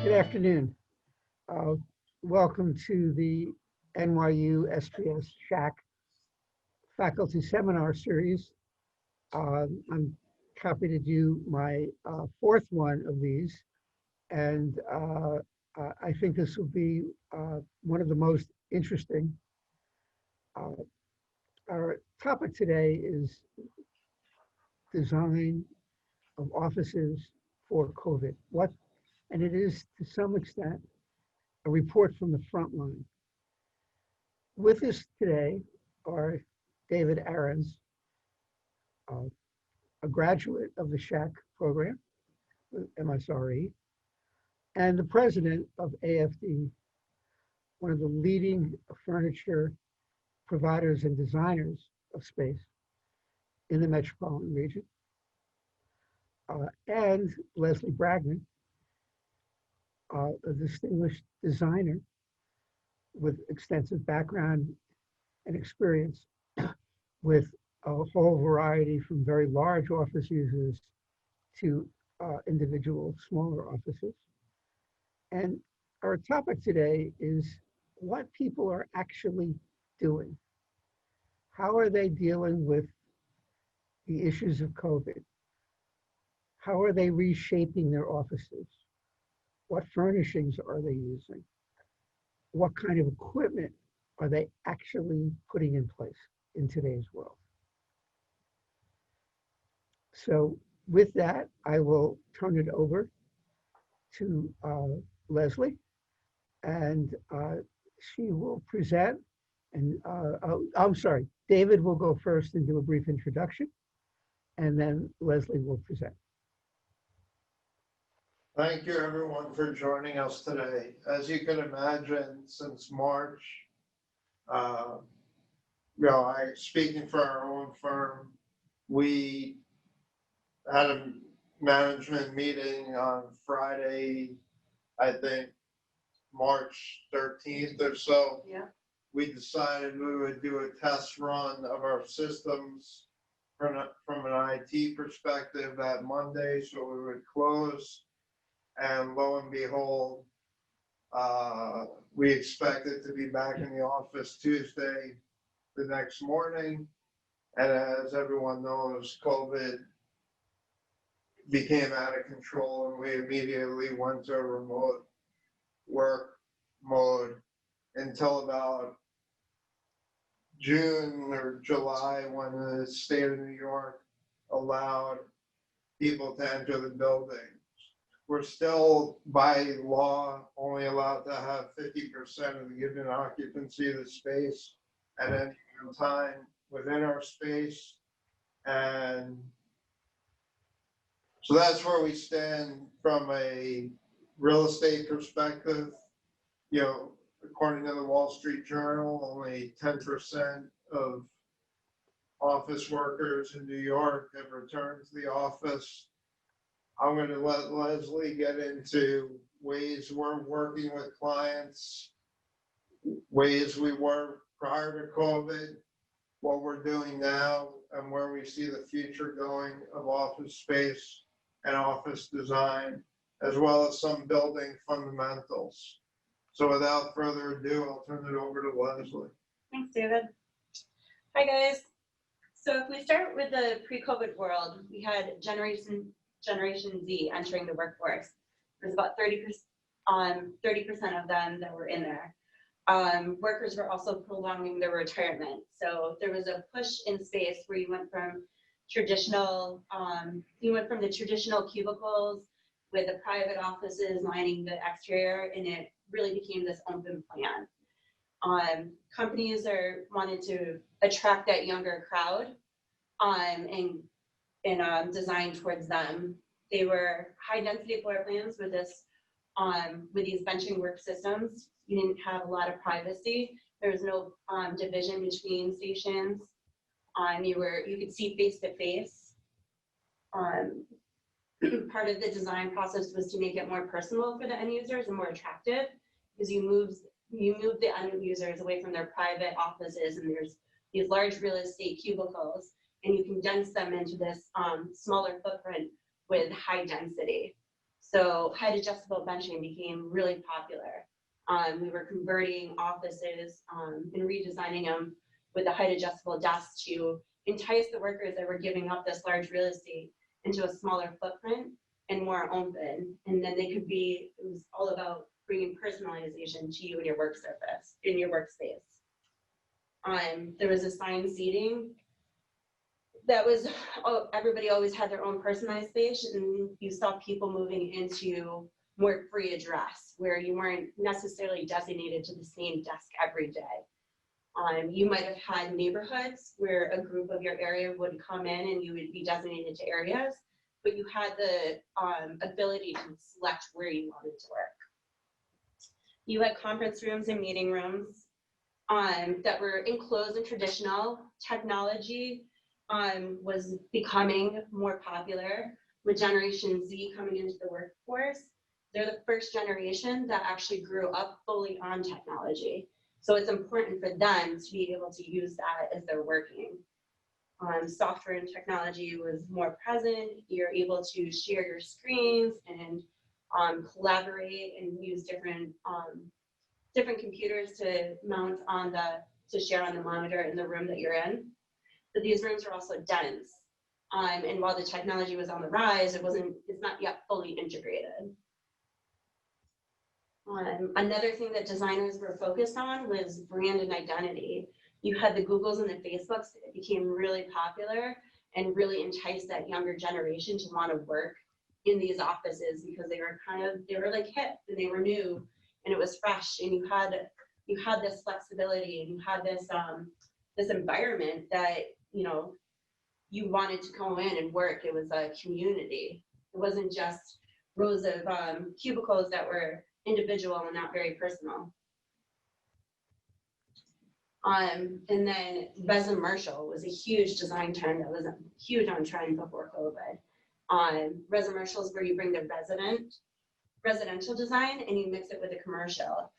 Good afternoon. Uh, Welcome to the NYU SPS SHAC Faculty Seminar Series. I'm happy to do my fourth one of these, and I think this will be one of the most interesting. Uh, our topic today is design of offices for COVID. And it is to some extent a report from the front line. With us today are David Ahrens, a graduate of the SHAC program, MSRE, and the president of AFD, one of the leading furniture providers and designers of space in the metropolitan region, and Leslie Bragman, a distinguished designer with extensive background and experience with a whole variety from very large office users to individual smaller offices. And our topic today is what people are actually doing. How are they dealing with the issues of COVID? How are they reshaping their offices? What furnishings are they using? What kind of equipment are they actually putting in place in today's world? So with that, I will turn it over to Leslie, and she will present. And I'm sorry, David will go first and do a brief introduction, and then Leslie will present. Thank you, everyone, for joining us today. As you can imagine, since March, speaking for our own firm, we had a management meeting on Friday, I think March 13th or so. Yeah. We decided we would do a test run of our systems from an IT perspective that Monday, so we would close. And lo and behold, we expected to be back in the office Tuesday the next morning. And as everyone knows, COVID became out of control, and we immediately went to a remote work mode until about June or July, when the state of New York allowed people to enter the building. We're still, by law, only allowed to have 50% of the given occupancy of the space at any given time within our space. And so that's where we stand from a real estate perspective. You know, according to the Wall Street Journal, only 10% of office workers in New York have returned to the office. I'm going to let Leslie get into ways we're working with clients, ways we were prior to COVID, what we're doing now, and where we see the future going of office space and office design, as well as some building fundamentals. So without further ado, I'll turn it over to Leslie. Thanks, David. Hi, guys. So if we start with the pre-COVID world, we had Generation Z entering the workforce. There's about 30% of them that were in there. Workers were also prolonging their retirement. So there was a push in space where you went from the traditional cubicles with the private offices lining the exterior, and it really became this open plan. Companies wanted to attract that younger crowd and design towards them. They were high density floor plans with these benching work systems. You didn't have a lot of privacy. There was no division between stations. You could see face to face. Part of the design process was to make it more personal for the end users and more attractive, because you move the end users away from their private offices, and there's these large real estate cubicles, and you condense them into this smaller footprint with high density. So height adjustable benching became really popular. We were converting offices and redesigning them with the height adjustable desks to entice the workers that were giving up this large real estate into a smaller footprint and more open. And then they could be, it was all about bringing personalization to you in your work surface, in your workspace. There was assigned seating that was, everybody always had their own personalized space, and you saw people moving into more free address where you weren't necessarily designated to the same desk every day. You might have had neighborhoods where a group of your area would come in and you would be designated to areas, but you had the ability to select where you wanted to work. You had conference rooms and meeting rooms that were enclosed and traditional. Technology was becoming more popular with Generation Z coming into the workforce. They're the first generation that actually grew up fully on technology. So it's important for them to be able to use that as they're working. Software and technology was more present. You're able to share your screens and collaborate and use different computers to mount on to share on the monitor in the room that you're in. But these rooms are also dense. And while the technology was on the rise, it's not yet fully integrated. Another thing that designers were focused on was brand and identity. You had the Googles and the Facebooks that became really popular and really enticed that younger generation to want to work in these offices because they were like hip and they were new and it was fresh, and you had this flexibility and you had this environment that you wanted to go in and work. It was a community. It wasn't just rows of cubicles that were individual and not very personal. And then residential was a huge design term that was huge on trend before COVID. Residential is where you bring the residential design and you mix it with a commercial.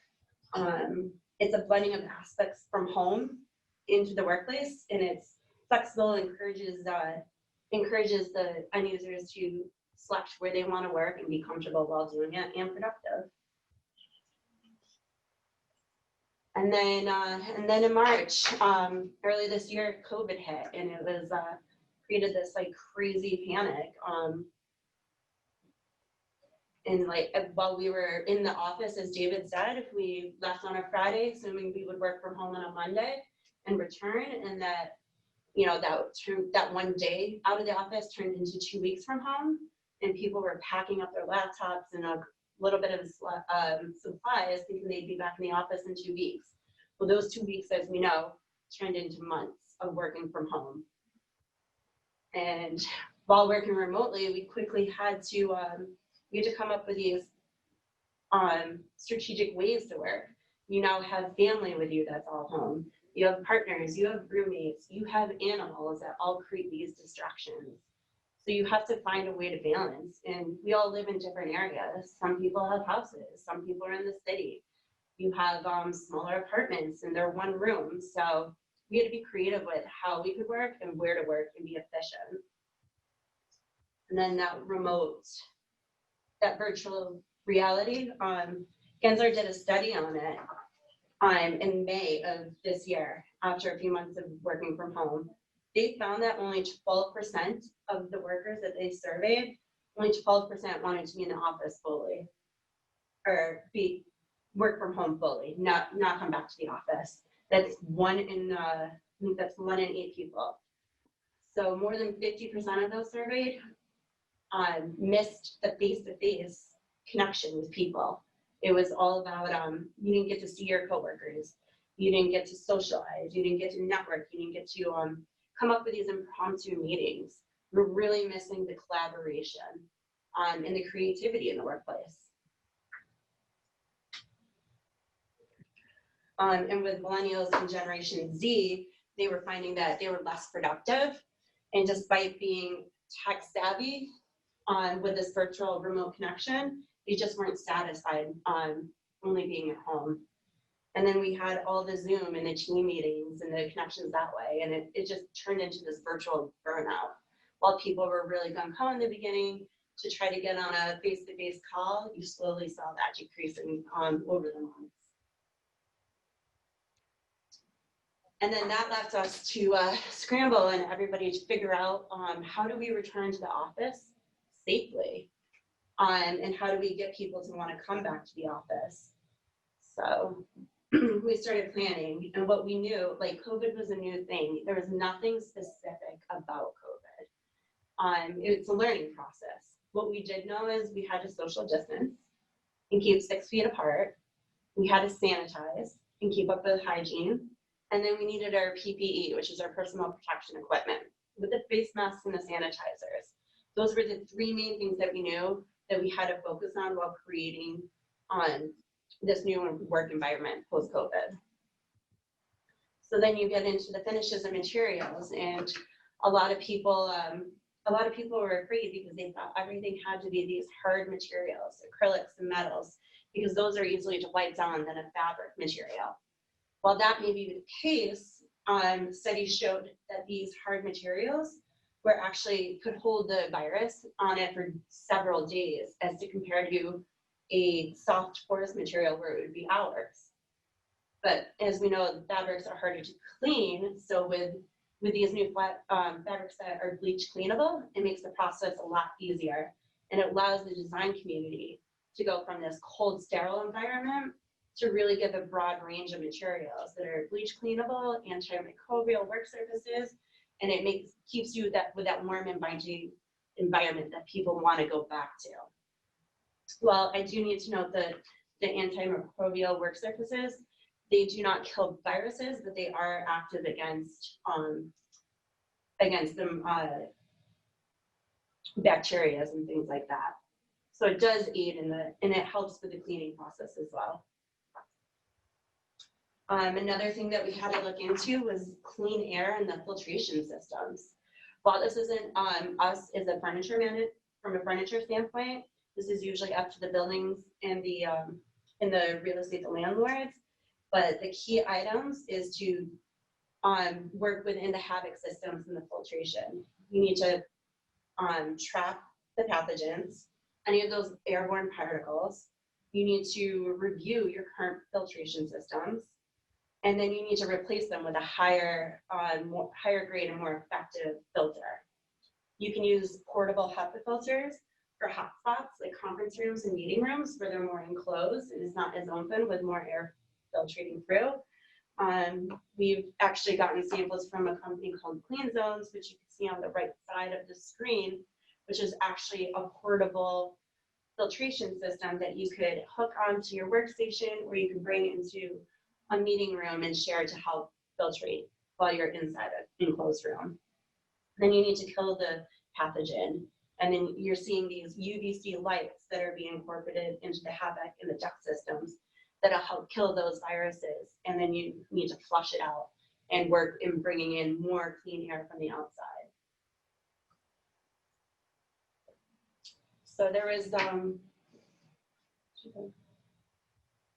It's a blending of aspects from home into the workplace, and it's flexible, encourages the end users to select where they want to work and be comfortable while doing it and productive. And then in March, early this year, COVID hit, and it was created this like crazy panic. And like while we were in the office, as David said, we left on a Friday, assuming we would work from home on a Monday and return, and that that one day out of the office turned into 2 weeks from home, and people were packing up their laptops and a little bit of supplies, thinking they'd be back in the office in 2 weeks. Well, those 2 weeks, as we know, turned into months of working from home. And while working remotely, we quickly had to come up with these strategic ways to work. You now have family with you that's all home. You have partners, you have roommates, you have animals that all create these distractions. So you have to find a way to balance. And we all live in different areas. Some people have houses, some people are in the city. You have smaller apartments and they're one room. So we had to be creative with how we could work and where to work and be efficient. And then that virtual reality, Gensler did a study on it in May of this year, after a few months of working from home. They found that only 12% of the workers that they surveyed, only 12% wanted to be in the office fully, or work from home fully, not come back to the office. That's one in 8 people. So more than 50% of those surveyed missed the face-to-face connection with people. It was all about you didn't get to see your coworkers, you didn't get to socialize, you didn't get to network, you didn't get to come up with these impromptu meetings. We're really missing the collaboration and the creativity in the workplace. And with millennials and Generation Z, they were finding that they were less productive, and despite being tech savvy with this virtual remote connection, they just weren't satisfied only being at home. And then we had all the Zoom and the team meetings and the connections that way, and it just turned into this virtual burnout. While people were really gung-ho in the beginning to try to get on a face-to-face call, you slowly saw that decreasing over the months. And then that left us to scramble and everybody to figure out how do we return to the office safely? And how do we get people to want to come back to the office? So we started planning, and what we knew, like COVID was a new thing. There was nothing specific about COVID. It's a learning process. What we did know is we had to social distance and keep 6 feet apart. We had to sanitize and keep up with hygiene. And then we needed our PPE, which is our personal protection equipment, with the face masks and the sanitizers. Those were the 3 main things that we knew that we had to focus on while creating this new work environment post-COVID. So then you get into the finishes and materials, and a lot of people were afraid because they thought everything had to be these hard materials, acrylics and metals, because those are easily to wipe down than a fabric material. While that may be the case, studies showed that these hard materials were actually could hold the virus on it for several days, as to compare to a soft porous material where it would be hours. But as we know, fabrics are harder to clean, so with these new fabrics that are bleach cleanable, it makes the process a lot easier, and it allows the design community to go from this cold, sterile environment to really give a broad range of materials that are bleach cleanable, antimicrobial work surfaces, and it keeps you with that warm, inviting environment that people want to go back to. Well, I do need to note that the antimicrobial work surfaces, they do not kill viruses, but they are active against them bacteria and things like that. So it does aid and it helps with the cleaning process as well. Another thing that we had to look into was clean air and the filtration systems. While this isn't us as a from a furniture standpoint, this is usually up to the buildings and the real estate, the landlords. But the key items is to work within the HVAC systems and the filtration. You need to trap the pathogens, any of those airborne particles. You need to review your current filtration systems, and then you need to replace them with a higher grade and more effective filter. You can use portable HEPA filters for hot spots like conference rooms and meeting rooms where they're more enclosed and it's not as open with more air filtrating through. We've actually gotten samples from a company called Clean Zones, which you can see on the right side of the screen, which is actually a portable filtration system that you could hook onto your workstation, or you can bring into a meeting room and share to help filtrate while you're inside an enclosed room. Then you need to kill the pathogen. And then you're seeing these UVC lights that are being incorporated into the HVAC and the duct systems that'll help kill those viruses. And then you need to flush it out and work in bringing in more clean air from the outside. So there was,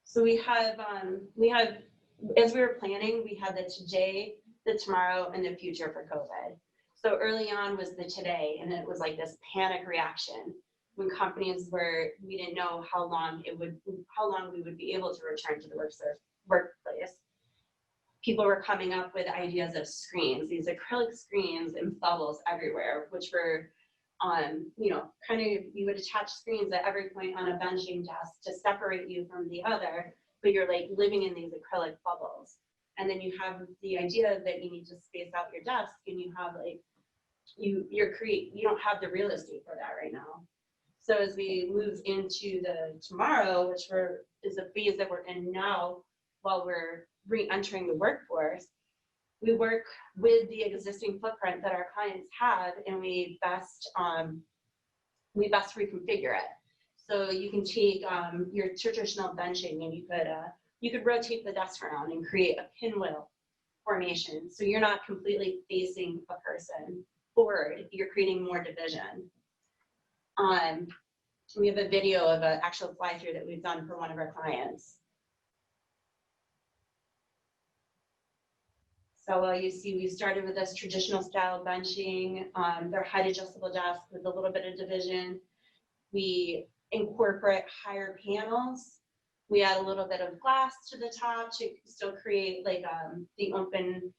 so we have, as we were planning, we had the today, the tomorrow, and the future for COVID. So early on was the today, and it was like this panic reaction when companies we didn't know how long we would be able to return to the workplace. People were coming up with ideas of screens, these acrylic screens and bubbles everywhere, which were, you would attach screens at every point on a benching desk to separate you from the other, but you're like living in these acrylic bubbles. And then you have the idea that you need to space out your desk, and you have like, you don't have the real estate for that right now. So as we move into the tomorrow, which is a phase that we're in now while we're re-entering the workforce, we work with the existing footprint that our clients have, and we best reconfigure it. So you can take your traditional benching, and you could rotate the desk around and create a pinwheel formation. So you're not completely facing a person forward, you're creating more division. We have a video of an actual fly-through that we've done for one of our clients. So you see, we started with this traditional style benching, their height adjustable desk with a little bit of division. We incorporate higher panels. We add a little bit of glass to the top to still create like the open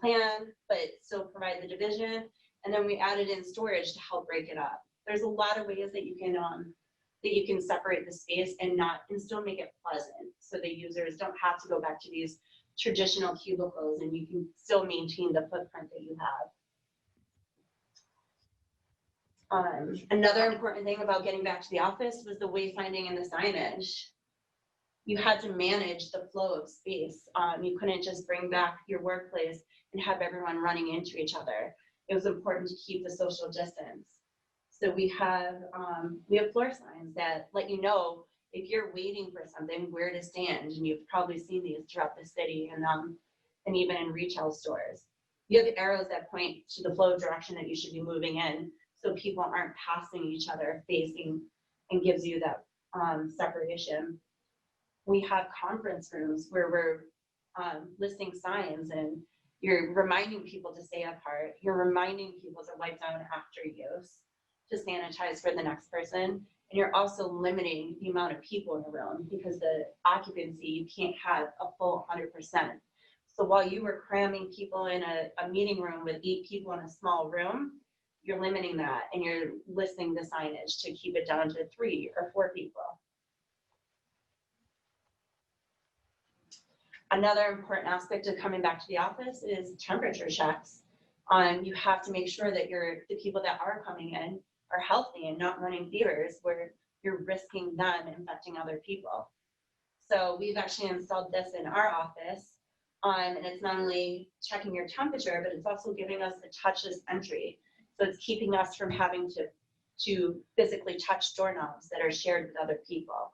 plan, but still provide the division. And then we added in storage to help break it up. There's a lot of ways that you can separate the space and still make it pleasant, so the users don't have to go back to these traditional cubicles, and you can still maintain the footprint that you have. Another important thing about getting back to the office was the wayfinding and the signage. You had to manage the flow of space. You couldn't just bring back your workplace and have everyone running into each other. It was important to keep the social distance. So we have floor signs that let you know if you're waiting for something, where to stand. And you've probably seen these throughout the city and even in retail stores. You have arrows that point to the flow direction that you should be moving in, so people aren't passing each other, facing, and gives you that separation. We have conference rooms where we're listing signs, and you're reminding people to stay apart. You're reminding people to wipe down after use, to sanitize for the next person. And you're also limiting the amount of people in a room, because the occupancy, you can't have a full 100%. So while you were cramming people in a meeting room with 8 people in a small room, you're limiting that, and you're listing the signage to keep it down to 3 or 4 people. Another important aspect of coming back to the office is temperature checks. You have to make sure that the people that are coming in are healthy and not running fevers where you're risking them infecting other people. So we've actually installed this in our office, and it's not only checking your temperature, but it's also giving us a touchless entry. So it's keeping us from having to physically touch doorknobs that are shared with other people.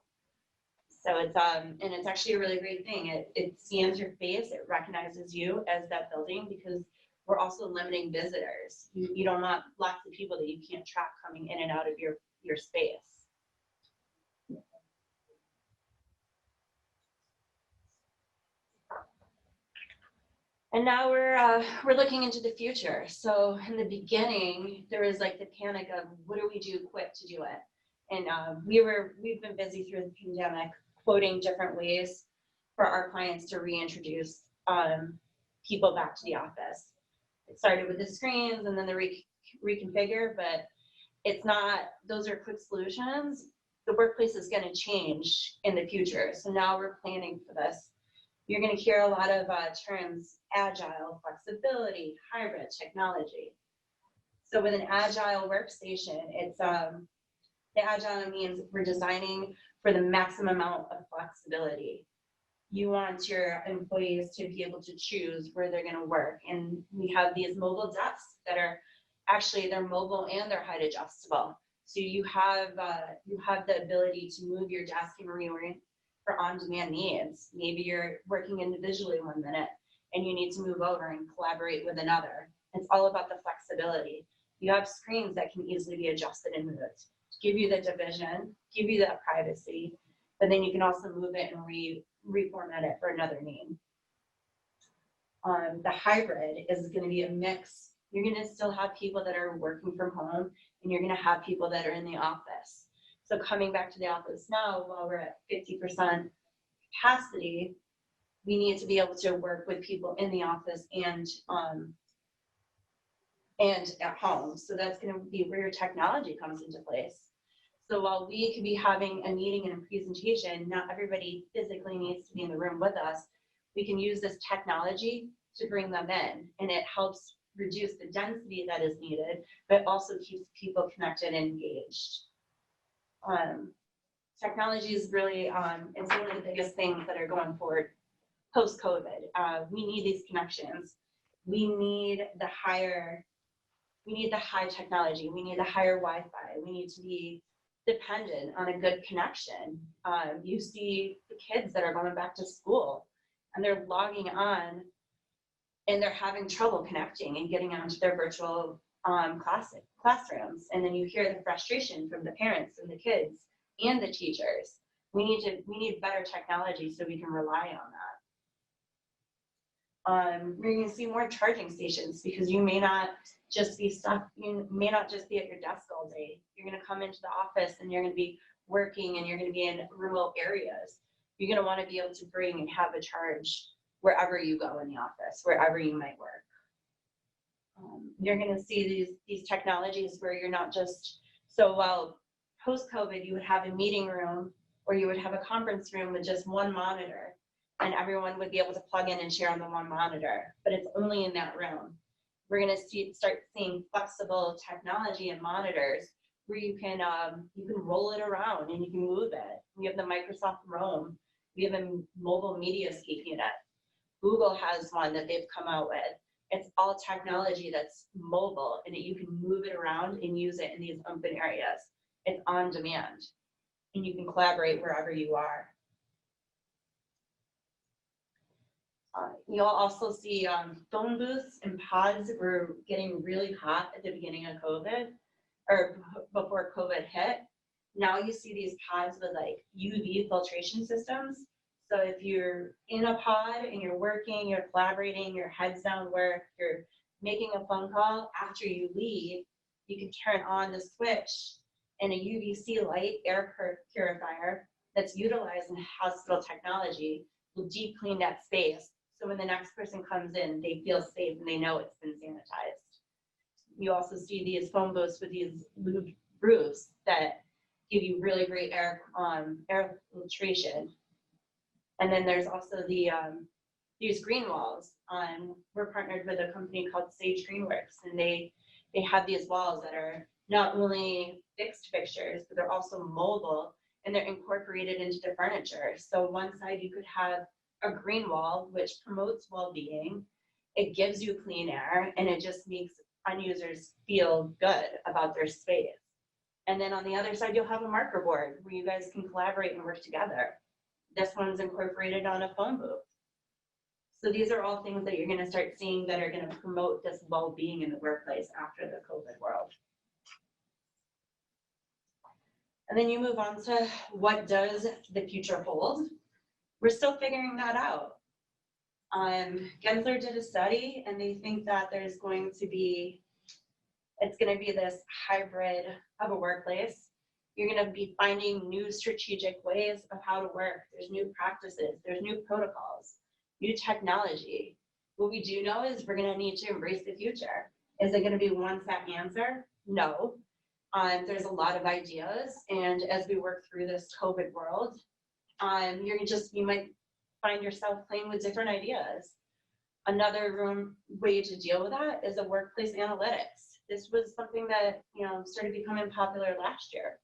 So it's and it's actually a really great thing. It scans your face, it recognizes you as that building, because we're also limiting visitors. You don't want lots of people that you can't track coming in and out of your space. And now we're looking into the future. So in the beginning, there was like the panic of what do we do quick to do it? And we've been busy through the pandemic, quoting different ways for our clients to reintroduce people back to the office. It started with the screens and then the reconfigure, but it's not, those are quick solutions. The workplace is going to change in the future. So now we're planning for this. You're going to hear a lot of terms: agile, flexibility, hybrid, technology. So with an agile workstation, it's the agile means we're designing for the maximum amount of flexibility. You want your employees to be able to choose where they're going to work. And we have these mobile desks that are actually, they're mobile and they're height adjustable. So you have the ability to move your desk and reorient for on-demand needs. Maybe you're working individually 1 minute and you need to move over and collaborate with another. It's all about the flexibility. You have screens that can easily be adjusted and moved, give you the division, give you that privacy, but then you can also move it and reformat it for another need. The hybrid is going to be a mix. You're going to still have people that are working from home, and you're going to have people that are in the office. So coming back to the office now, while we're at 50% capacity, we need to be able to work with people in the office and at home. So that's going to be where your technology comes into place. So while we could be having a meeting and a presentation, not everybody physically needs to be in the room with us. We can use this technology to bring them in, and it helps reduce the density that is needed, but also keeps people connected and engaged. Technology is really, it's one of the biggest things that are going forward post-COVID. We need these connections. We need the high technology. We need the higher Wi-Fi. We need to be dependent on a good connection. You see the kids that are going back to school and they're logging on and they're having trouble connecting and getting onto their virtual classrooms. And then you hear the frustration from the parents and the kids and the teachers. We need better technology so we can rely on You're gonna see more charging stations because you may not just be stuck, you may not just be at your desk all day. You're gonna come into the office and you're gonna be working and you're gonna be in remote areas. You're gonna wanna be able to bring and have a charge wherever you go in the office, wherever you might work. You're gonna see these technologies where you're not just, so while post-COVID, you would have a meeting room or you would have a conference room with just one monitor and everyone would be able to plug in and share on the one monitor, but it's only in that room. We're gonna start seeing flexible technology and monitors where you can roll it around and you can move it. We have the Microsoft Roam. We have a mobile mediascape unit. Google has one that they've come out with. It's all technology that's mobile and you can move it around and use it in these open areas. It's on demand and you can collaborate wherever you are. You'll also see phone booths and pods were getting really hot at the beginning of COVID or before COVID hit. Now you see these pods with like UV filtration systems. So if you're in a pod and you're working, you're collaborating, your head's down work, you're making a phone call, after you leave, you can turn on the switch and a UVC light air purifier that's utilized in hospital technology will deep clean that space. So when the next person comes in, they feel safe and they know it's been sanitized. You also see these phone booths with these lubed roofs that give you really great air filtration. And then there's also these green walls. We're partnered with a company called Sage Greenworks, and they have these walls that are not only fixed fixtures, but they're also mobile and they're incorporated into the furniture. So one side you could have a green wall, which promotes well-being. It gives you clean air and it just makes unusers feel good about their space. And then on the other side, you'll have a marker board where you guys can collaborate and work together. This one's incorporated on a phone booth. So these are all things that you're going to start seeing that are going to promote this well-being in the workplace after the COVID world. And then you move on to what does the future hold? We're still figuring that out. Gensler did a study and they think that it's going to be this hybrid of a workplace. You're going to be finding new strategic ways of how to work. There's new practices, there's new protocols, new technology. What we do know is we're going to need to embrace the future. Is it going to be one set answer? No. There's a lot of ideas, and as we work through this COVID world, you might find yourself playing with different ideas. Another way to deal with that is a workplace analytics. This was something that started becoming popular last year,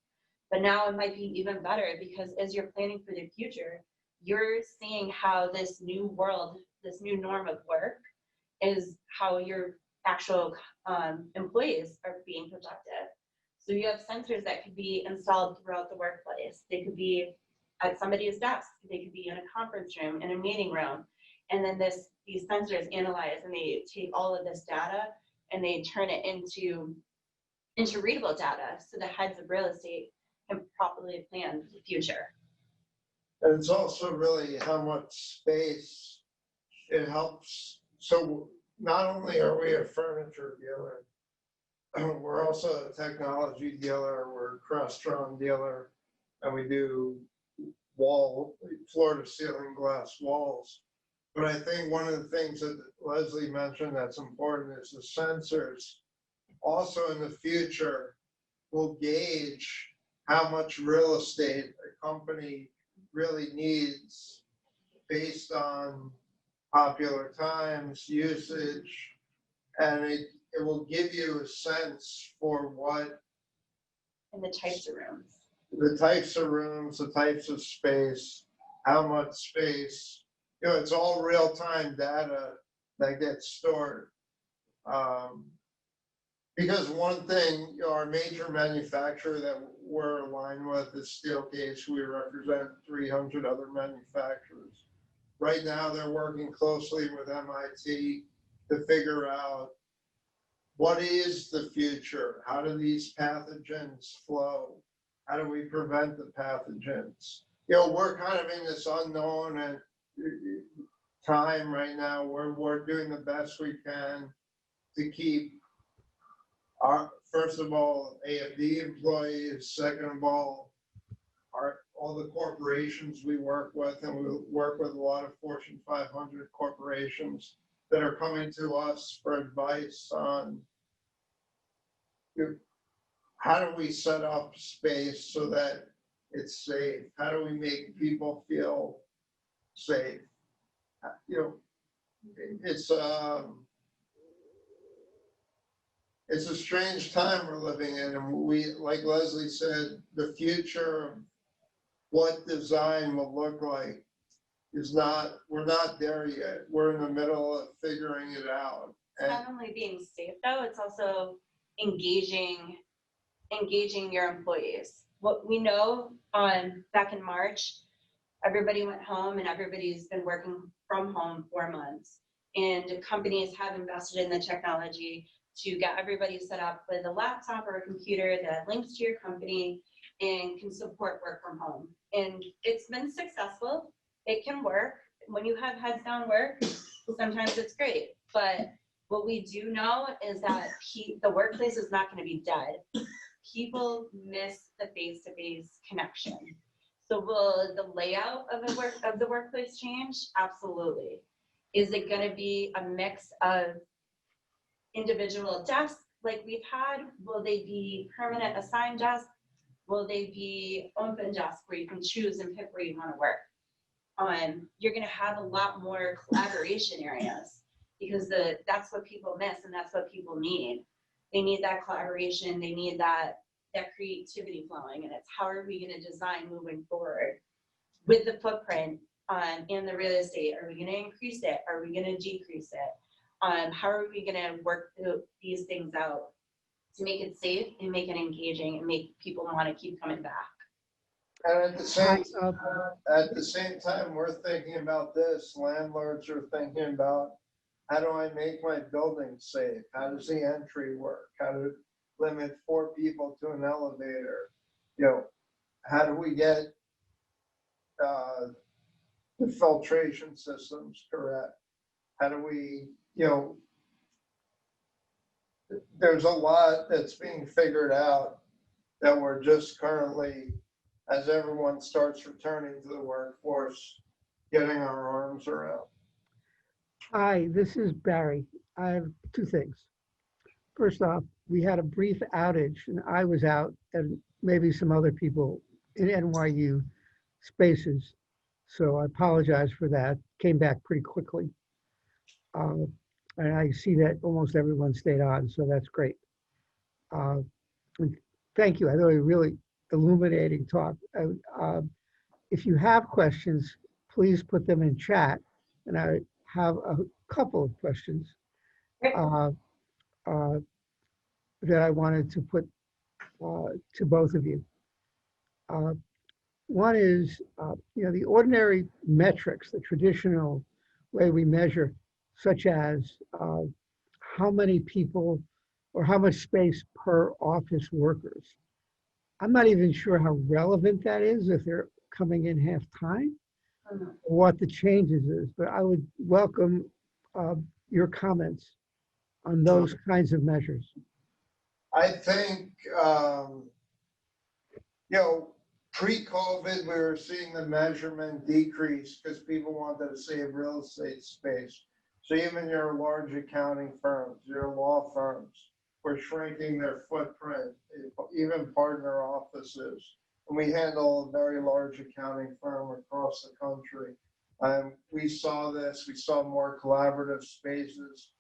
but now it might be even better because as you're planning for the future, you're seeing how this new world, this new norm of work is how your actual employees are being productive. So you have sensors that could be installed throughout the workplace. They could be at somebody's desk. They could be in a conference room, in a meeting room. And then these sensors analyze and they take all of this data and they turn it into readable data so the heads of real estate can properly plan for the future. And it's also really how much space it helps. So not only are we a furniture dealer, we're also a technology dealer, we're a Crestron dealer, and we do floor to ceiling glass walls. But I think one of the things that Leslie mentioned that's important is the sensors also in the future will gauge how much real estate a company really needs based on popular times, usage, and it will give you a sense for what And the types of rooms. The types of rooms, the types of space, how much space, it's all real-time data that gets stored. Because one thing, our major manufacturer that we're aligned with is Steelcase. We represent 300 other manufacturers. Right now, they're working closely with MIT to figure out what is the future? How do these pathogens flow? How do we prevent the pathogens? We're kind of in this unknown and time right now, we're doing the best we can to keep our, first of all, AFD employees, second of all all the corporations we work with, and we work with a lot of Fortune 500 corporations that are coming to us for advice on how do we set up space so that it's safe? How do we make people feel safe? You know, it's a strange time we're living in, and we, like Leslie said, the future of what design will look like is not, we're not there yet. We're in the middle of figuring it out. It's not only being safe though, it's also engaging your employees. What we know back in March, everybody went home and everybody's been working from home 4 months. And companies have invested in the technology to get everybody set up with a laptop or a computer that links to your company and can support work from home. And it's been successful. It can work. When you have heads down work, sometimes it's great. But what we do know is that the workplace is not going to be dead. People miss the face-to-face connection. So will the layout of the workplace change? Absolutely. Is it going to be a mix of individual desks like we've had? Will they be permanent assigned desks? Will they be open desks where you can choose and pick where you want to work? You're going to have a lot more collaboration areas because that's what people miss and that's what people need. They need that collaboration. They need that creativity flowing, and it's how are we going to design moving forward with the footprint and the real estate? Are we going to increase it? Are we going to decrease it? How are we going to work these things out to make it safe and make it engaging and make people want to keep coming back? And at the same time, we're thinking about this. Landlords are thinking about, how do I make my building safe? How does the entry work? How to limit 4 people to an elevator? You know, how do we get the filtration systems correct? How do we, there's a lot that's being figured out that we're just currently, as everyone starts returning to the workforce, getting our arms around. Hi, this is Barry. I have 2 things. First off, we had a brief outage and I was out and maybe some other people in NYU spaces. So I apologize for that. Came back pretty quickly. And I see that almost everyone stayed on, so that's great. And thank you. I thought it was a really illuminating talk. If you have questions, please put them in chat. And I have a couple of questions that I wanted to put to both of you. One is, the ordinary metrics, the traditional way we measure, such as how many people or how much space per office workers. I'm not even sure how relevant that is if they're coming in half time, or what the changes is, but I would welcome your comments on those kinds of measures. I think, pre-COVID, we were seeing the measurement decrease because people wanted to save real estate space. So even your large accounting firms, your law firms, were shrinking their footprint, even partner offices. And we handle a very large accounting firm across the country. We saw this, we saw more collaborative spaces.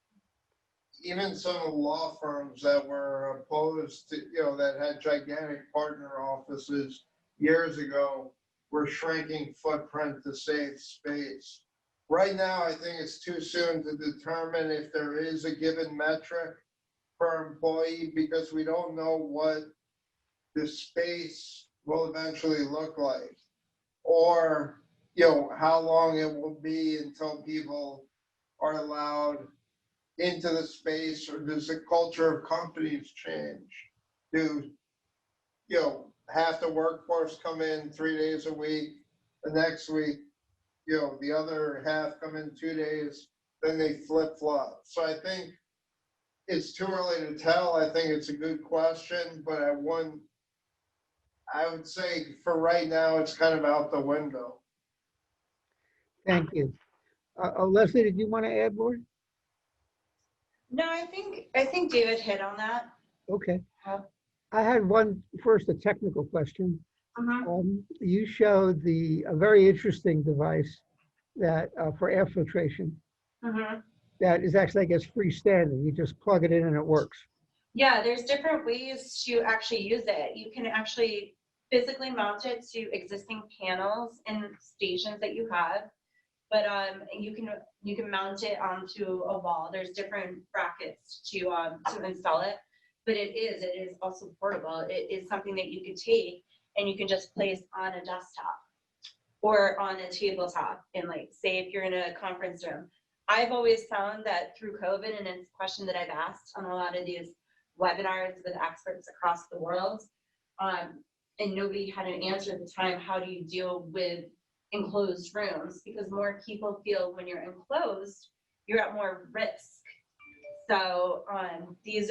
Even some of the law firms that were opposed to, that had gigantic partner offices years ago were shrinking footprint to save space. Right now, I think it's too soon to determine if there is a given metric per employee because we don't know what the space will eventually look like, or how long it will be until people are allowed into the space, or does the culture of companies change? Do half the workforce come in 3 days a week, the next week the other half come in 2 days, then they flip flop. So I think it's too early to tell. I think it's a good question, but I would say for right now, it's kind of out the window. Thank you. Leslie, did you want to add more? No, I think David hit on that. Okay. Yeah. I had first a technical question. Mhm. You showed a very interesting device that for air filtration Mhm. that is actually, I guess, freestanding. You just plug it in and it works. Yeah, there's different ways to actually use it. You can actually physically mount it to existing panels and stations that you have, but you can mount it onto a wall. There's different brackets to install it, but it is also portable. It is something that you could take and you can just place on a desktop or on a tabletop, and like say if you're in a conference room. I've always found that through COVID, and it's a question that I've asked on a lot of these webinars with experts across the world, and nobody had an answer at the time. How do you deal with enclosed rooms? Because more people feel when you're enclosed, you're at more risk. So these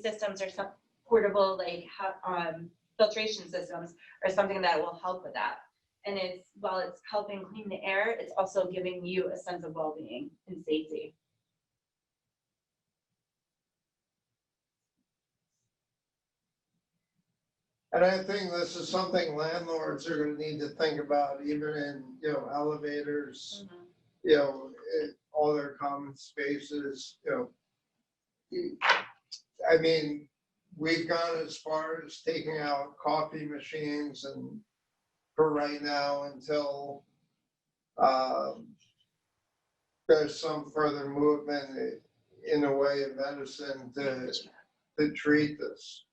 systems are some portable filtration systems or something that will help with that. And while it's helping clean the air, it's also giving you a sense of well-being and safety. And I think this is something landlords are going to need to think about, even in, elevators, all their common spaces, I mean, we've gone as far as taking out coffee machines and for right now until there's some further movement in the way of medicine to treat this.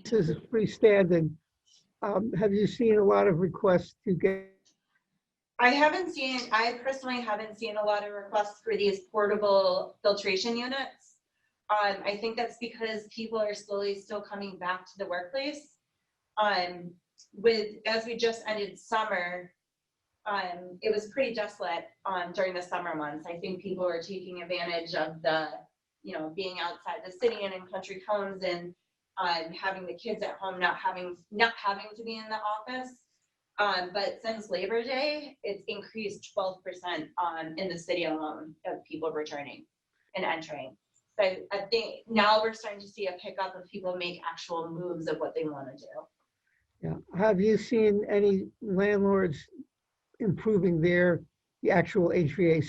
This is freestanding. Have you seen a lot of requests to get? I personally haven't seen a lot of requests for these portable filtration units. I think that's because people are slowly still coming back to the workplace. As we just ended summer, it was pretty desolate during the summer months. I think people were taking advantage of being outside the city and in country homes and having the kids at home, not having to be in the office. But since Labor Day, it's increased 12% in the city alone of people returning and entering. So I think now we're starting to see a pickup of people make actual moves of what they want to do. Yeah. Have you seen any landlords improving the actual HVAC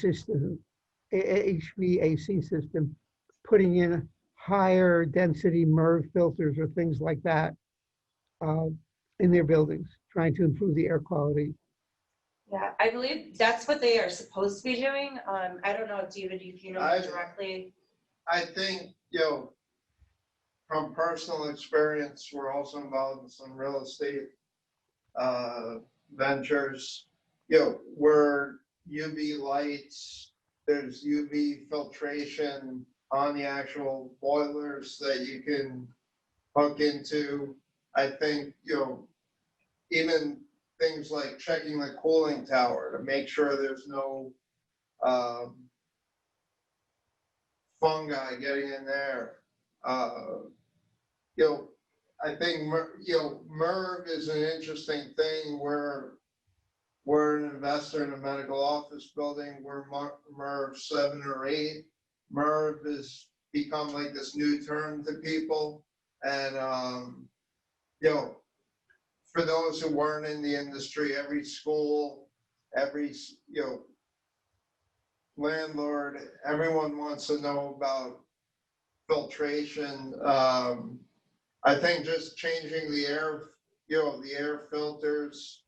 system, putting in higher density MERV filters or things like that in their buildings, trying to improve the air quality? Yeah, I believe that's what they are supposed to be doing. I don't know, David, if you know directly. I think, from personal experience, we're also involved in some real estate ventures, where UV lights, there's UV filtration on the actual boilers that you can hook into. I think, even things like checking the cooling tower to make sure there's no fungi getting in there. I think, MERV is an interesting thing where we're an investor in a medical office building. We're MERV 7 or 8. MERV has become like this new term to people. And, for those who weren't in the industry, every school, every, landlord, everyone wants to know about filtration. I think just changing the air, the air filters,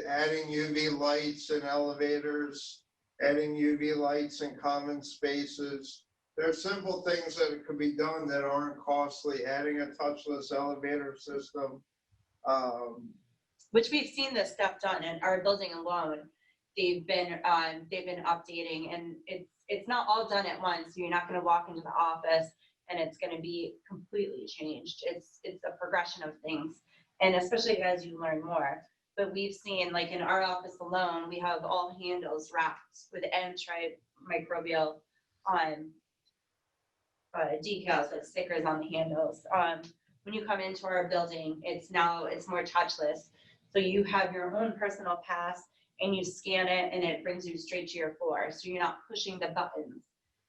adding UV lights in elevators, adding UV lights in common spaces. There are simple things that could be done that aren't costly. Adding a touchless elevator system. Which we've seen this stuff done in our building alone. They've been updating, and it's not all done at once. You're not going to walk into the office and it's going to be completely changed. It's a progression of things, and especially as you learn more. But we've seen, like in our office alone, we have all handles wrapped with antimicrobial decals, like stickers on the handles. When you come into our building, it's more touchless. So you have your own personal pass and you scan it and it brings you straight to your floor. So you're not pushing the buttons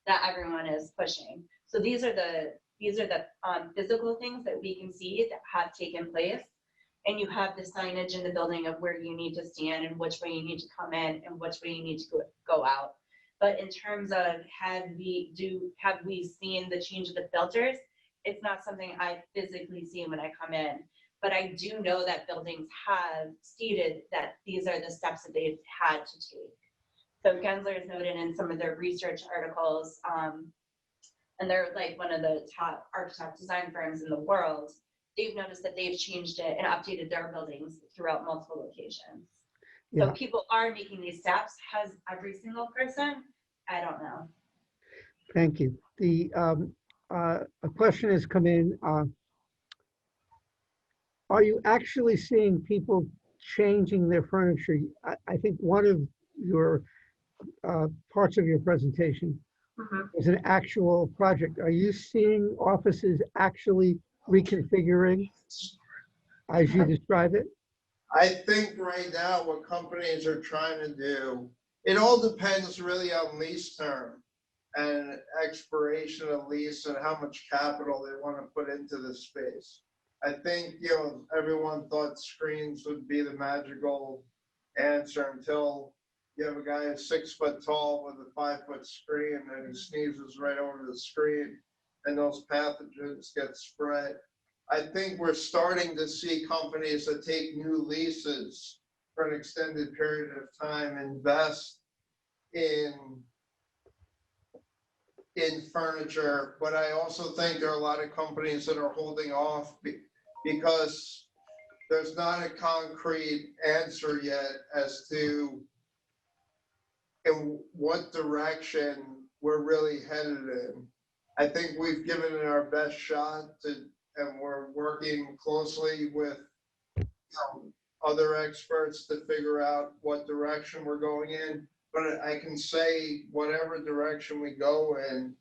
that everyone is pushing. So these are the physical things that we can see that have taken place. And you have the signage in the building of where you need to stand and which way you need to come in and which way you need to go out. But in terms of have we seen the change of the filters, it's not something I physically see when I come in. But I do know that buildings have stated that these are the steps that they've had to take. So Gensler has noted in some of their research articles, and they're like one of the top architect design firms in the world, they've noticed that they've changed it and updated their buildings throughout multiple locations. Yeah. So people are making these steps. Has every single person? I don't know. Thank you. A question has come in. Are you actually seeing people changing their furniture? I think one of your parts of your presentation was an actual project. Are you seeing offices actually reconfiguring as you describe it? I think right now what companies are trying to do, it all depends really on lease term and expiration of lease and how much capital they want to put into the space. I think, everyone thought screens would be the magical answer until you have a guy who's 6 foot tall with a 5-foot screen and he sneezes right over the screen and those pathogens get spread. I think we're starting to see companies that take new leases for an extended period of time invest in furniture, but I also think there are a lot of companies that are holding off because there's not a concrete answer yet as to in what direction we're really headed in. I think we've given it our best shot and we're working closely with other experts to figure out what direction we're going in. But I can say whatever direction we go in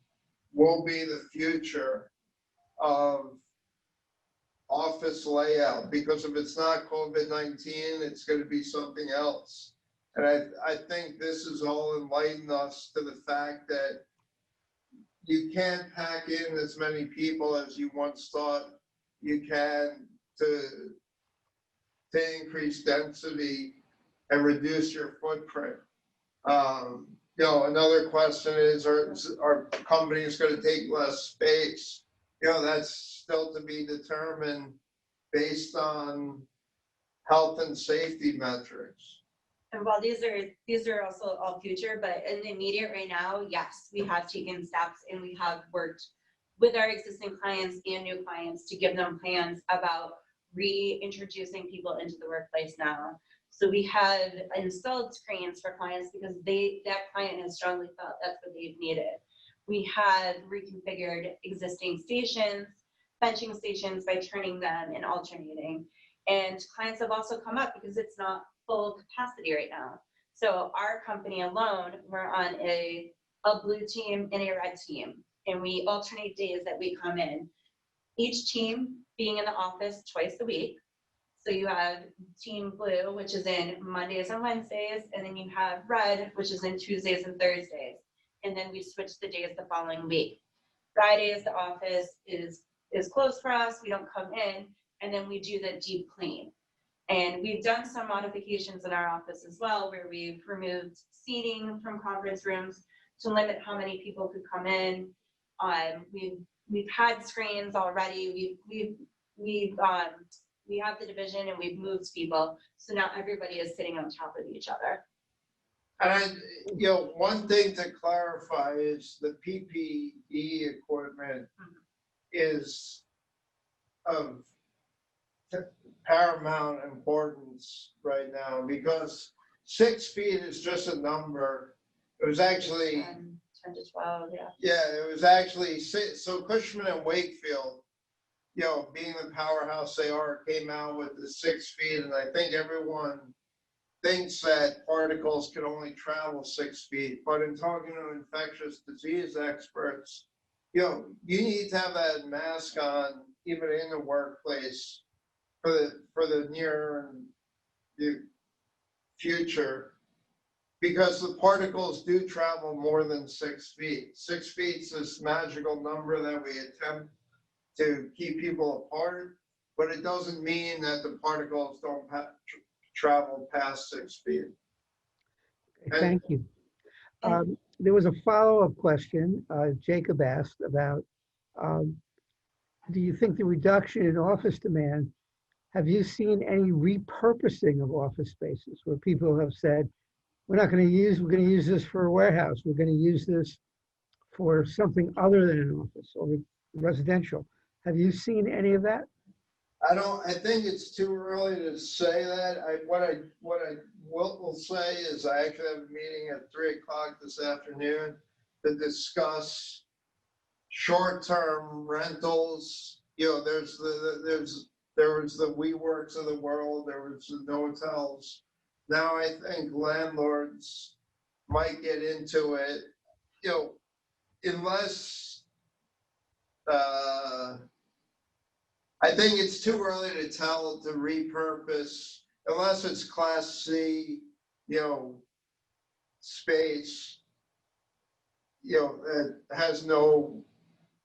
will be the future of office layout, because if it's not COVID-19, it's going to be something else. And I think this has all enlightened us to the fact that you can't pack in as many people as you once thought you can to increase density and reduce your footprint. Another question is, are companies going to take less space? That's still to be determined based on health and safety metrics. And while these are also all future, but in the immediate right now, yes, we have taken steps and we have worked with our existing clients and new clients to give them plans about reintroducing people into the workplace now. So we have installed screens for clients because that client has strongly felt that's what they've needed. We have reconfigured existing stations, benching stations by turning them and alternating. And clients have also come up because it's not full capacity right now. So our company alone, we're on a blue team and a red team, and we alternate days that we come in. Each team being in the office twice a week. So you have team blue, which is in Mondays and Wednesdays, and then you have red, which is in Tuesdays and Thursdays. And then we switch the days the following week. Fridays, the office is closed for us. We don't come in, and then we do the deep clean. And we've done some modifications in our office as well, where we've removed seating from conference rooms to limit how many people could come in. We've had screens already. We have the division and we've moved people, so now everybody is sitting on top of each other. And one thing to clarify is the PPE equipment is of paramount importance right now, because 6 feet is just a number. It was actually 10 to 12, yeah. Yeah, it was actually, so Cushman and Wakefield being the powerhouse they are, came out with the 6 feet, and I think everyone thinks that particles can only travel 6 feet, but in talking to infectious disease experts, you need to have that mask on even in the workplace for the near and the future, because the particles do travel more than 6 feet. 6 feet is this magical number that we attempt to keep people apart, but it doesn't mean that the particles don't travel past 6 feet. Okay, thank you. And- There was a follow-up question Jacob asked about, do you think the reduction in office demand, have you seen any repurposing of office spaces where people have said, we're going to use this for a warehouse, we're going to use this for something other than an office or residential? Have you seen any of that? I think it's too early to say that. What I will say is I actually have a meeting at 3:00 this afternoon to discuss short-term rentals. There was the WeWorks of the world, there was the hotels. Now I think landlords might get into it, unless I think it's too early to tell to repurpose unless it's Class C, space, that has no,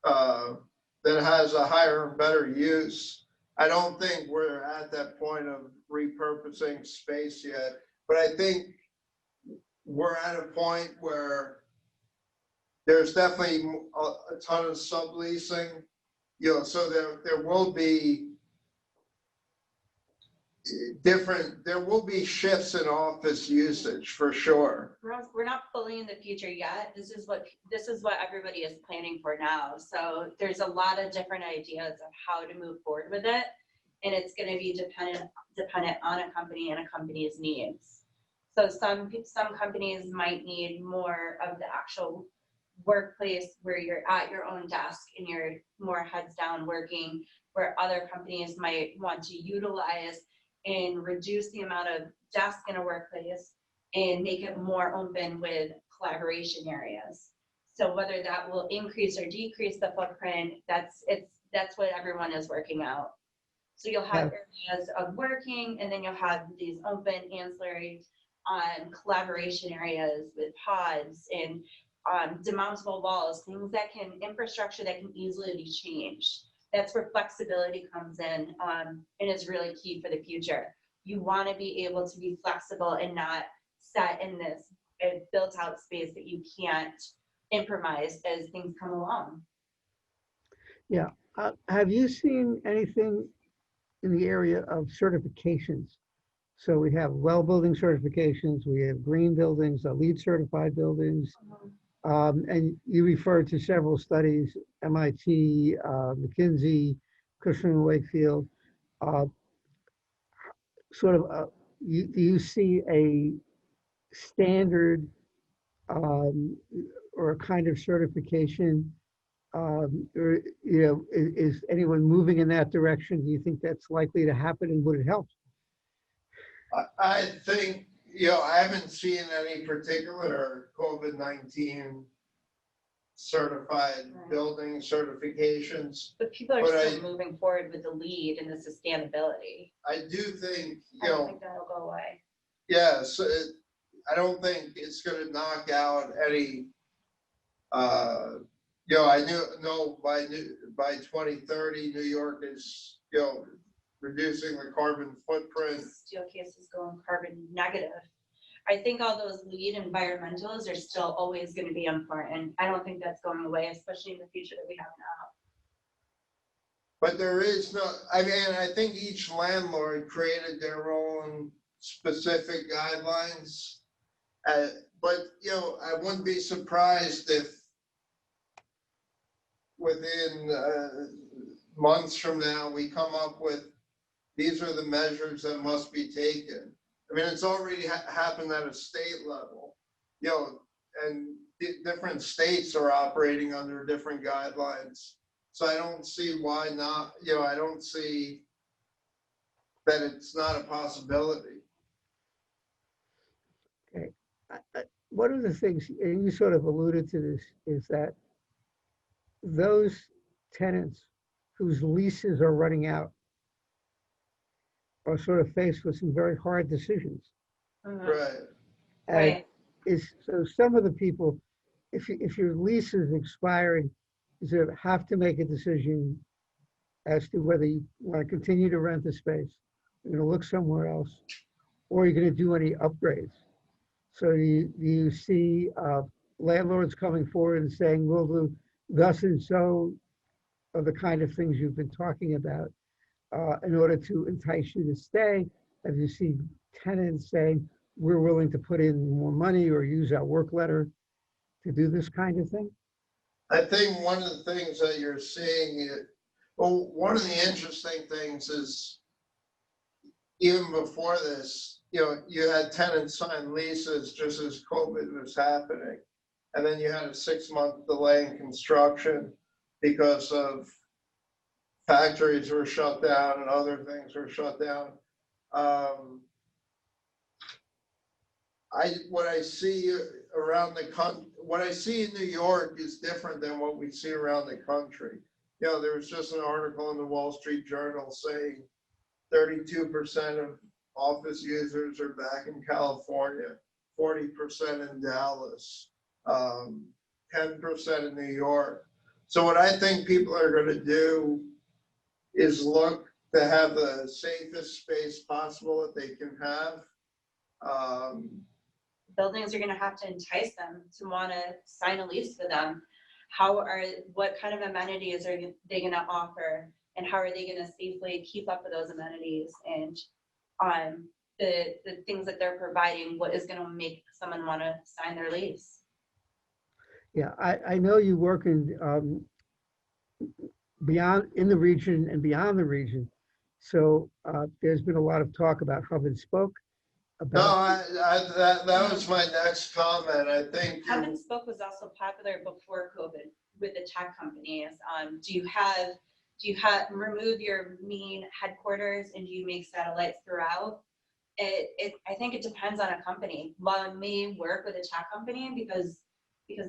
that has a higher and better use. I don't think we're at that point of repurposing space yet, but I think we're at a point where there's definitely a ton of subleasing. So there will be there will be shifts in office usage for sure. We're not fully in the future yet. This is what everybody is planning for now. So there's a lot of different ideas of how to move forward with it. And it's going to be dependent on a company and a company's needs. So some companies might need more of the actual workplace where you're at your own desk and you're more heads down working, where other companies might want to utilize and reduce the amount of desk in a workplace and make it more open with collaboration areas. So whether that will increase or decrease the footprint, that's what everyone is working out. So you'll have areas of working, and then you'll have these open ancillary collaboration areas with pods and demountable walls, infrastructure that can easily be changed. That's where flexibility comes in and is really key for the future. You want to be able to be flexible and not set in this built out space that you can't improvise as things come along. Yeah. Have you seen anything in the area of certifications? So we have well building certifications, we have green buildings, LEED certified buildings. And you referred to several studies, MIT, McKinsey, Cushman & Wakefield. Do you see a standard or a kind of certification? Or, is anyone moving in that direction? Do you think that's likely to happen, and would it help? I think, I haven't seen any particular COVID-19 certified building certifications. But people are still moving forward with the LEED and the sustainability. I do think, I don't think that'll go away. Yes, I don't think it's going to knock out any. I know by 2030, New York is reducing the carbon footprint. Steelcase is going carbon negative. I think all those LEED environmentals are still always going to be important. I don't think that's going away, especially in the future that we have now. But there is no, I think each landlord created their own specific guidelines. But, I wouldn't be surprised if within months from now, we come up with, these are the measures that must be taken. It's already happened at a state level, and different states are operating under different guidelines. So I don't see why not, I don't see that it's not a possibility. Okay. One of the things, and you sort of alluded to this, is that those tenants whose leases are running out are sort of faced with some very hard decisions. Mhm. Right. And Right. so some of the people, if your lease is expiring, you sort of have to make a decision as to whether you want to continue to rent the space, you're going to look somewhere else, or you're going to do any upgrades. So you see landlords coming forward and saying, we'll do thus and so of the kind of things you've been talking about in order to entice you to stay. Have you seen tenants saying, we're willing to put in more money or use our work letter to do this kind of thing? I think one of the things that you're seeing, well, one of the interesting things is even before this, you had tenants sign leases just as COVID was happening. And then you had a 6-month delay in construction because of factories were shut down and other things were shut down. What I see around what I see in New York is different than what we see around the country. There was just an article in the Wall Street Journal saying 32% of office users are back in California, 40% in Dallas, 10% in New York. So what I think people are going to do is look to have the safest space possible that they can have. Buildings are gonna have to entice them to wanna sign a lease with them. What kind of amenities are they gonna offer? And how are they gonna safely keep up with those amenities? And the things that they're providing, what is gonna make someone wanna sign their lease? Yeah, I know you work in the region and beyond the region. So there's been a lot of talk about hub and spoke. No, that was my next comment. I think Hub and spoke was also popular before COVID with the tech companies. Do you remove your main headquarters and do you make satellites throughout? I think it depends on a company. While it may work with a tech company because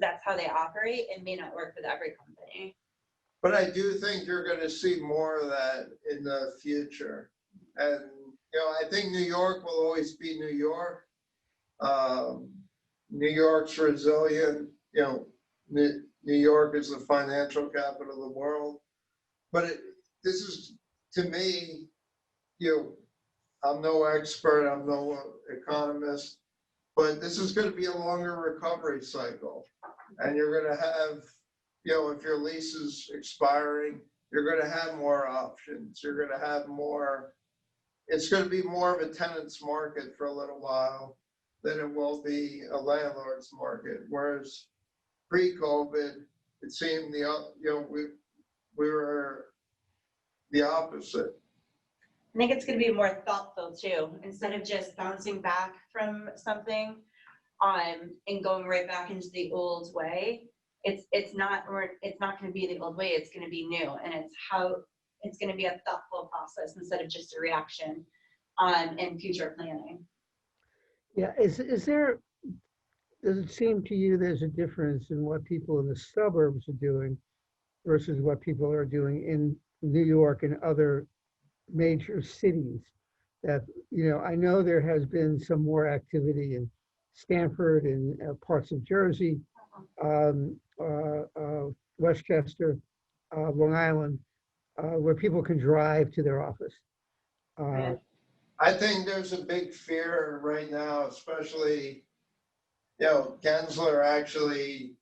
that's how they operate, it may not work with every company. But I do think you're going to see more of that in the future. And, I think New York will always be New York. New York's resilient. New York is the financial capital of the world. But this is, to me, I'm no expert, I'm no economist, but this is going to be a longer recovery cycle. And you're going to have, if your lease is expiring, you're going to have more options. You're going to have more. It's going to be more of a tenant's market for a little while than it will be a landlord's market. Whereas pre-COVID, it seemed we were the opposite. I think it's going to be more thoughtful too. Instead of just bouncing back from something and going right back into the old way, it's not going to be the old way. It's going to be new, and it's going to be a thoughtful process instead of just a reaction and future planning. Yeah, does it seem to you there's a difference in what people in the suburbs are doing versus what people are doing in New York and other major cities? That, I know there has been some more activity in Stamford and parts of Jersey, Westchester, Long Island, where people can drive to their office. I think there's a big fear right now, especially, Gensler actually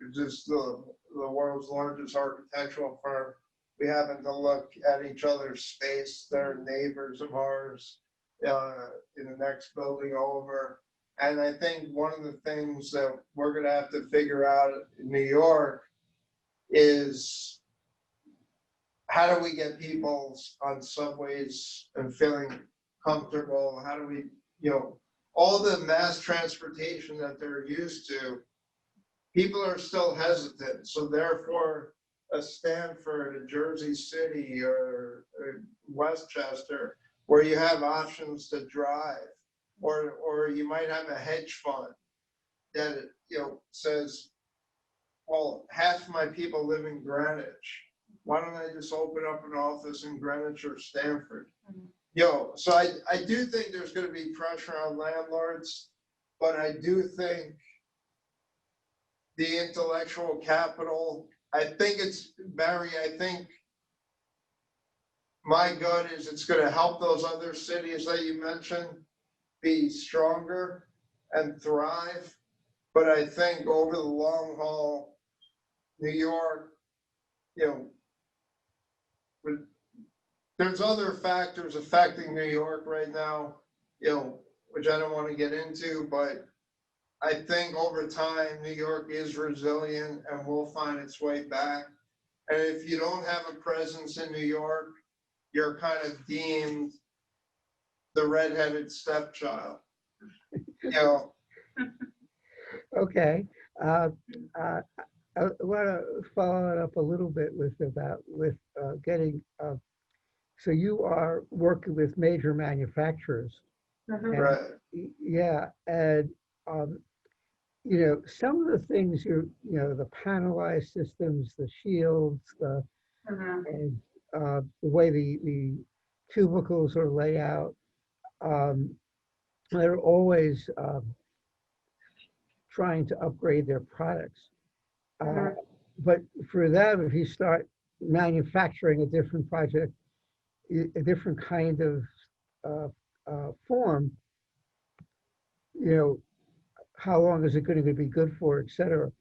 is the world's largest architectural firm. We happen to look at each other's space. They're neighbors of ours in the next building over. And I think one of the things that we're going to have to figure out in New York is how do we get people on subways and feeling comfortable? How do we, all the mass transportation that they're used to, people are still hesitant. So therefore, a Stanford, a Jersey City, or Westchester, where you have options to drive, or you might have a hedge fund that, says, well, half my people live in Greenwich. Why don't I just open up an office in Greenwich or Stanford? So I do think there's going to be pressure on landlords, but I do think the intellectual capital, I think it's, Barry, I think my gut is it's going to help those other cities that you mentioned be stronger and thrive. But I think over the long haul, New York, there's other factors affecting New York right now, which I don't want to get into, but I think over time, New York is resilient and will find its way back. And if you don't have a presence in New York, you're kind of deemed the redheaded stepchild. Okay. I want to follow it up a little bit with getting, so you are working with major manufacturers. And, Right. yeah, and some of the things the panelized systems, the shields, and the way the cubicles are laid out, they're always trying to upgrade their products. But for them, if you start manufacturing a different project, a different kind of form, how long is it going to be good for, et cetera?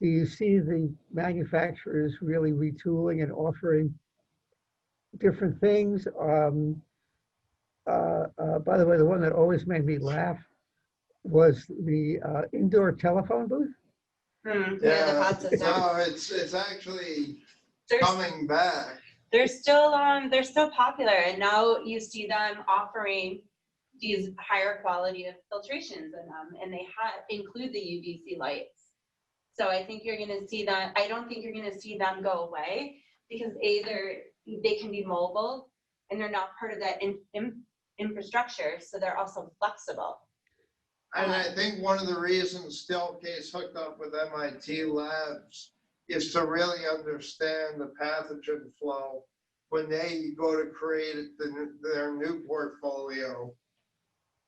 Do you see the manufacturers really retooling and offering different things? By the way, the one that always made me laugh was the indoor telephone booth. Yeah, the hot system. No, it's actually There's- coming back. They're still popular, and now you see them offering these higher quality of filtrations in them, and they include the UVC lights. So I think you're going to see that. I don't think you're going to see them go away, because they can be mobile and they're not part of that infrastructure, so they're also flexible. And I think one of the reasons Steelcase hooked up with MIT Labs is to really understand the pathogen flow when they go to create their new portfolio,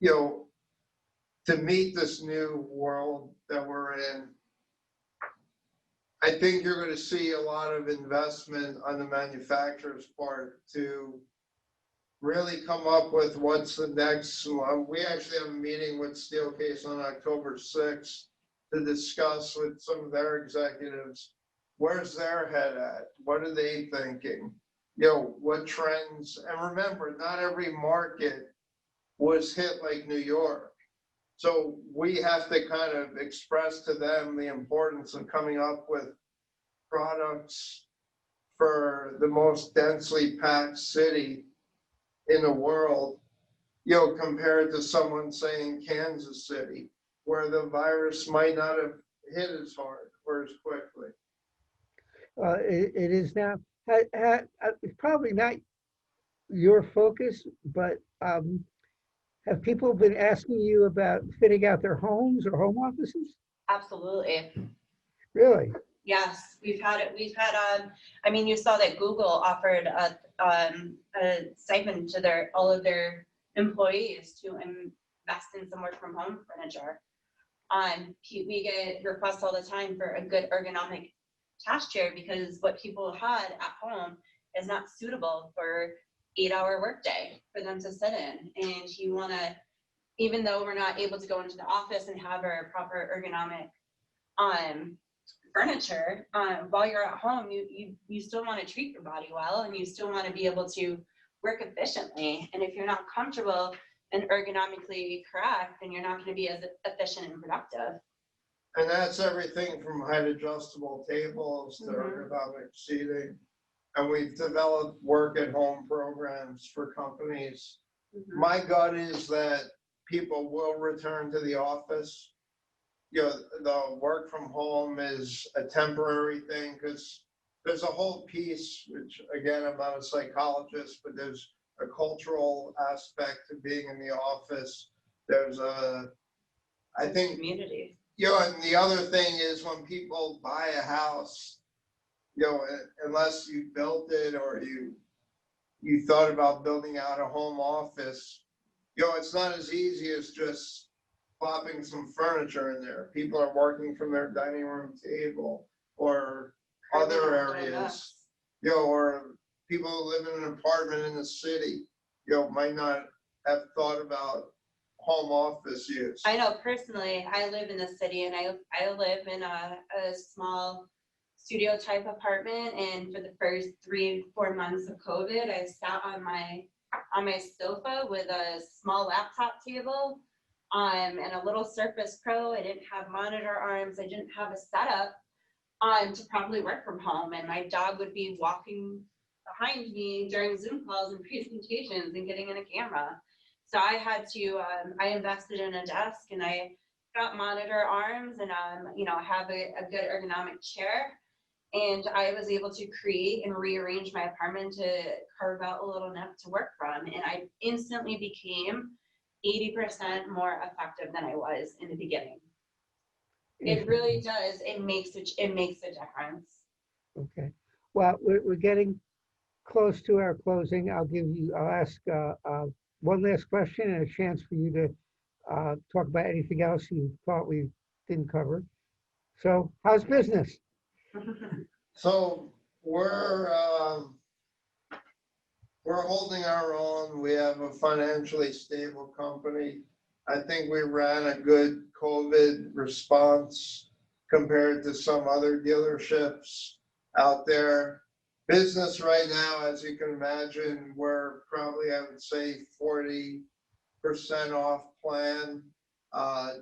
to meet this new world that we're in. I think you're going to see a lot of investment on the manufacturer's part to really come up with what's the next. We actually have a meeting with Steelcase on October 6th to discuss with some of their executives, where's their head at? What are they thinking? What trends? And remember, not every market was hit like New York. So we have to kind of express to them the importance of coming up with products for the most densely packed city in the world, compared to someone saying Kansas City, where the virus might not have hit as hard or as quickly. It is now, it's probably not your focus, but have people been asking you about fitting out their homes or home offices? Absolutely. Really? Yes, we've had I mean, you saw that Google offered a stipend to all of their employees to invest in some work from home furniture. We get requests all the time for a good ergonomic task chair, because what people had at home is not suitable for 8-hour workday for them to sit in. And you want to, even though we're not able to go into the office and have our proper ergonomic furniture, while you're at home, you still want to treat your body well, and you still want to be able to work efficiently. And if you're not comfortable and ergonomically correct, then you're not going to be as efficient and productive. And that's everything from height adjustable tables to ergonomic seating. And we've developed work at home programs for companies. My gut is that people will return to the office. The work from home is a temporary thing, because there's a whole piece, which again, I'm not a psychologist, but there's a cultural aspect to being in the office. There's I think, Community. and the other thing is when people buy a house, unless you built it or you thought about building out a home office, it's not as easy as just plopping some furniture in there. People are working from their dining room table or other areas, or people who live in an apartment in the city, might not have thought about home office use. I know personally, I live in the city and I live in a small studio type apartment, and for the first 3-4 months of COVID, I sat on my sofa with a small laptop table and a little Surface Pro. I didn't have monitor arms. I didn't have a setup to probably work from home, and my dog would be walking behind me during Zoom calls and presentations and getting in a camera. So I had to, I invested in a desk and I got monitor arms and, have a good ergonomic chair. And I was able to create and rearrange my apartment to carve out a little nook to work from. And I instantly became 80% more effective than I was in the beginning. It really does. It makes a difference. Okay. Well, we're getting close to our closing. I'll ask one last question and a chance for you to talk about anything else you thought we didn't cover. So how's business? So we're holding our own. We have a financially stable company. I think we ran a good COVID response compared to some other dealerships out there. Business right now, as you can imagine, we're probably, I would say, 40% off plan.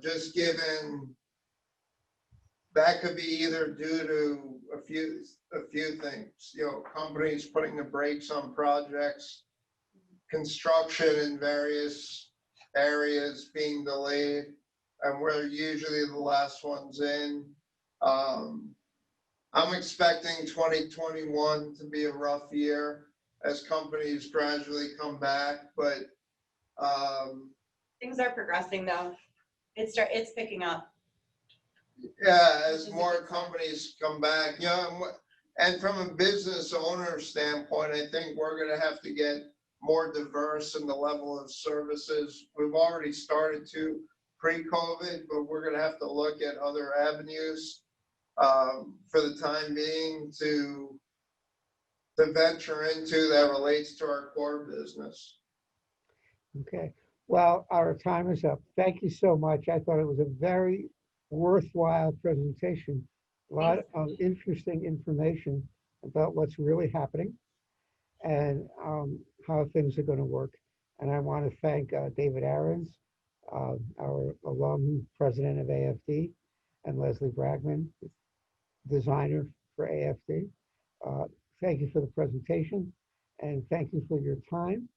Just given that could be either due to a few things, companies putting the brakes on projects, construction in various areas being delayed, and we're usually the last ones in. I'm expecting 2021 to be a rough year as companies gradually come back, but Things are progressing though. It's picking up. yeah, as more companies come back, and from a business owner standpoint, I think we're gonna have to get more diverse in the level of services. We've already started to pre-COVID, but we're gonna have to look at other avenues for the time being to venture into that relates to our core business. Okay. Well, our time is up. Thank you so much. I thought it was a very worthwhile presentation. A lot of interesting information about what's really happening and how things are going to work. And I want to thank David Aarons, our alum president of AFD, and Leslie Bragman, designer for AFD. Thank you for the presentation and thank you for your time.